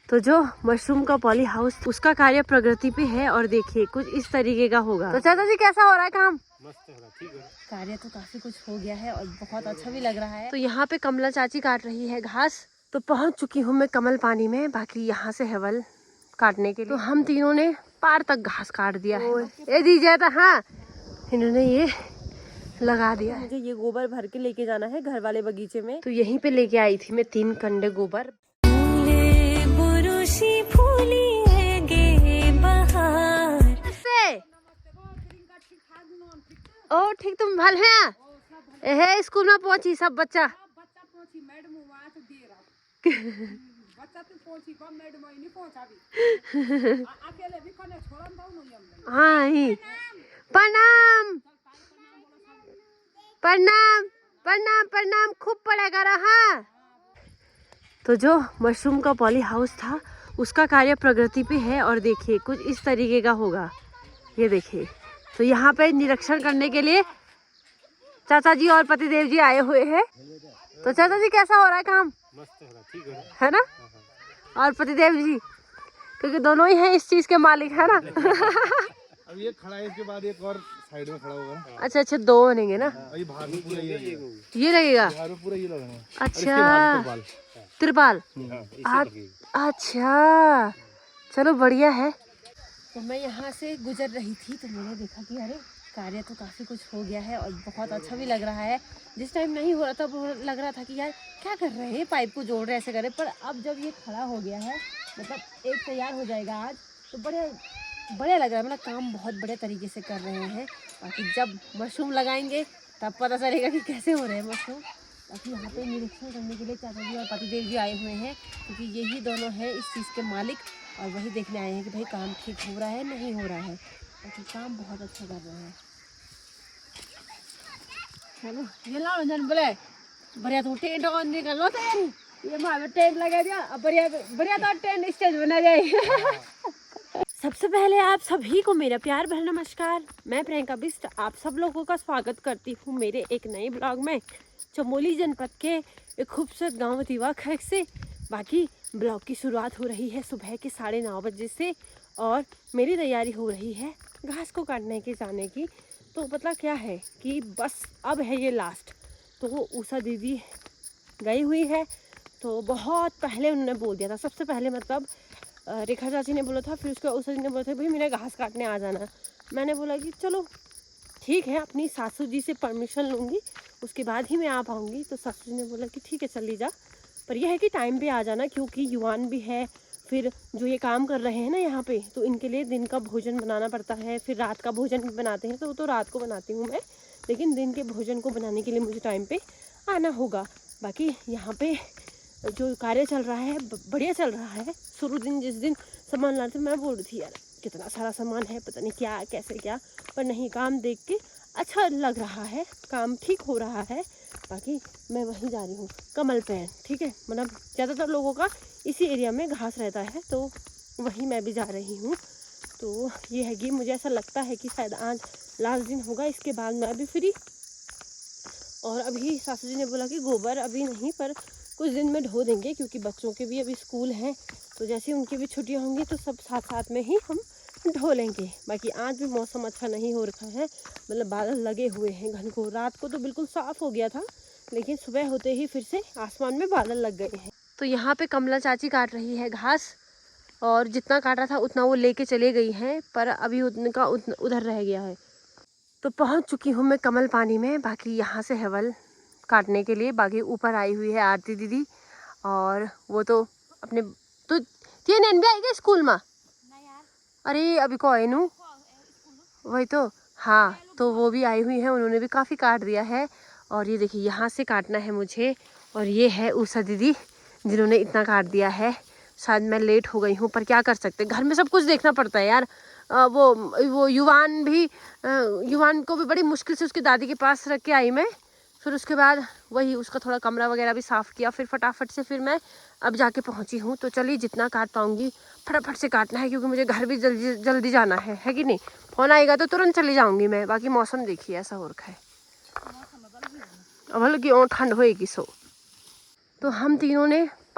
तो जो मशरूम का पॉली हाउस उसका कार्य प्रगति पे है और देखिए कुछ इस तरीके का होगा। तो चाचा जी कैसा हो रहा है काम? मस्त हो रहा, ठीक है। कार्य तो काफी कुछ हो गया है और बहुत अच्छा भी लग रहा है। तो यहाँ पे कमला चाची काट रही है घास। तो पहुँच चुकी हूँ मैं कमल पानी में, बाकी यहाँ से हेवल काटने के लिए। तो हम तीनों ने पार तक घास काट दिया है। ये दीजिए था, हाँ इन्होंने ये लगा दिया। मुझे ये गोबर भर के लेके जाना है घर वाले बगीचे में, तो यहीं पे लेके आई थी मैं 3 कंडे गोबर। ओ ठीक तुम भल है स्कूल में पहुंची सब बच्चा हाँ ही प्रणाम प्रणाम प्रणाम प्रणाम, खूब पड़ेगा रहा। तो जो मशरूम का पॉली हाउस था उसका कार्य प्रगति पे है और देखिए कुछ इस तरीके का होगा। ये देखिए, तो यहाँ पे निरीक्षण करने के लिए चाचा जी और पतिदेव जी आए हुए हैं। तो चाचा जी कैसा हो रहा है काम? मस्त हो रहा, ठीक है ना? और पतिदेव जी, क्योंकि दोनों ही हैं इस चीज के मालिक, है ना? अब ये खड़ा है, इसके बाद एक और साइड में खड़ा होगा। अच्छा अच्छा, 2 बनेंगे ना? अभी बाहर में पूरा ये लगेगा, बाहर में पूरा ये लगेगा। अच्छा त्रिपाल, अच्छा चलो बढ़िया है। तो मैं यहाँ से गुजर रही थी तो मैंने देखा कि अरे कार्य तो काफ़ी कुछ हो गया है और बहुत अच्छा भी लग रहा है। जिस टाइम नहीं हो रहा था वो लग रहा था कि यार क्या कर रहे हैं, पाइप को जोड़ रहे ऐसे कर रहे, पर अब जब ये खड़ा हो गया है, मतलब एक तैयार हो जाएगा आज, तो बढ़िया लग रहा है। मतलब काम बहुत बड़े तरीके से कर रहे हैं। बाकी जब मशरूम लगाएंगे तब पता चलेगा कि कैसे हो रहे हैं मशरूम। बाकी यहाँ पे निरीक्षण करने के लिए चाचा जी और पतिदेव जी आए हुए हैं, क्योंकि यही दोनों हैं इस चीज़ के मालिक और वही देखने आए हैं कि भाई काम ठीक हो रहा है नहीं हो रहा है। बाकी काम बहुत अच्छा कर रहे हैं। चलो ये लाओ जन बोले बढ़िया, तो टेंट ऑन निकल लो तैयारी, ये माँ टेंट लगा दिया, अब बढ़िया तो टेंट स्टेज बना जाए। सबसे पहले आप सभी को मेरा प्यार भरा नमस्कार। मैं प्रियंका बिष्ट आप सब लोगों का स्वागत करती हूँ मेरे एक नए ब्लॉग में, चमोली जनपद के एक खूबसूरत गाँव दीवा खैक से। बाकी ब्लॉग की शुरुआत हो रही है सुबह के 9:30 बजे से और मेरी तैयारी हो रही है घास को काटने के जाने की। तो मतलब क्या है कि बस अब है ये लास्ट। तो उषा दीदी गई हुई है, तो बहुत पहले उन्होंने बोल दिया था, सबसे पहले मतलब रेखा चाची ने बोला था, फिर उसके उषा जी ने बोला था भाई मेरे घास काटने आ जाना। मैंने बोला कि चलो ठीक है, अपनी सासू जी से परमिशन लूँगी उसके बाद ही मैं आ पाऊँगी। तो सासू जी ने बोला कि ठीक है चली जा, पर यह है कि टाइम पे आ जाना, क्योंकि युवान भी है, फिर जो ये काम कर रहे हैं ना यहाँ पे, तो इनके लिए दिन का भोजन बनाना पड़ता है, फिर रात का भोजन भी बनाते हैं, तो वो तो रात को बनाती हूँ मैं, लेकिन दिन के भोजन को बनाने के लिए मुझे टाइम पे आना होगा। बाकी यहाँ पे जो कार्य चल रहा है बढ़िया चल रहा है। शुरू दिन जिस दिन सामान लाते थे मैं बोल रही थी यार कितना सारा सामान है, पता नहीं क्या कैसे क्या, पर नहीं काम देख के अच्छा लग रहा है, काम ठीक हो रहा है। बाकी मैं वहीं जा रही हूँ कमल पैन, ठीक है, मतलब ज़्यादातर लोगों का इसी एरिया में घास रहता है, तो वहीं मैं भी जा रही हूँ। तो ये है कि मुझे ऐसा लगता है कि शायद आज लास्ट दिन होगा, इसके बाद मैं अभी फ्री। और अभी सासू जी ने बोला कि गोबर अभी नहीं, पर कुछ दिन में ढो देंगे, क्योंकि बच्चों के भी अभी स्कूल हैं, तो जैसे उनकी भी छुट्टियाँ होंगी तो सब साथ साथ में ही हम ढो लेंगे। बाकी आज भी मौसम अच्छा नहीं हो रखा है, मतलब बादल लगे हुए हैं घनघोर। रात को तो बिल्कुल साफ़ हो गया था, लेकिन सुबह होते ही फिर से आसमान में बादल लग गए हैं। तो यहाँ पे कमला चाची काट रही है घास, और जितना काटा था उतना वो लेके चले गई हैं, पर अभी उनका उधर रह गया है। तो पहुँच चुकी हूँ मैं कमल पानी में, बाकी यहाँ से हेवल काटने के लिए। बाकी ऊपर आई हुई है आरती दीदी, और वो तो अपने तो तीन एन भी आएगा स्कूल में। अरे अभी को आए नू वही तो, हाँ तो वो भी आई हुई है, उन्होंने भी काफ़ी काट दिया है। और ये देखिए यहाँ से काटना है मुझे, और ये है उषा दीदी जिन्होंने इतना काट दिया है। शायद मैं लेट हो गई हूँ, पर क्या कर सकते, घर में सब कुछ देखना पड़ता है यार। वो युवान को भी बड़ी मुश्किल से उसकी दादी के पास रख के आई मैं, फिर उसके बाद वही उसका थोड़ा कमरा वगैरह भी साफ़ किया, फिर फटाफट से फिर मैं अब जाके पहुंची हूँ। तो चलिए जितना काट पाऊँगी फटाफट से काटना है, क्योंकि मुझे घर भी जल्दी जाना है कि नहीं। फोन आएगा तो तुरंत चली जाऊँगी मैं। बाकी मौसम देखिए ऐसा हो रखा है, अब हल्की और ठंड होएगी सो। तो हम तीनों ने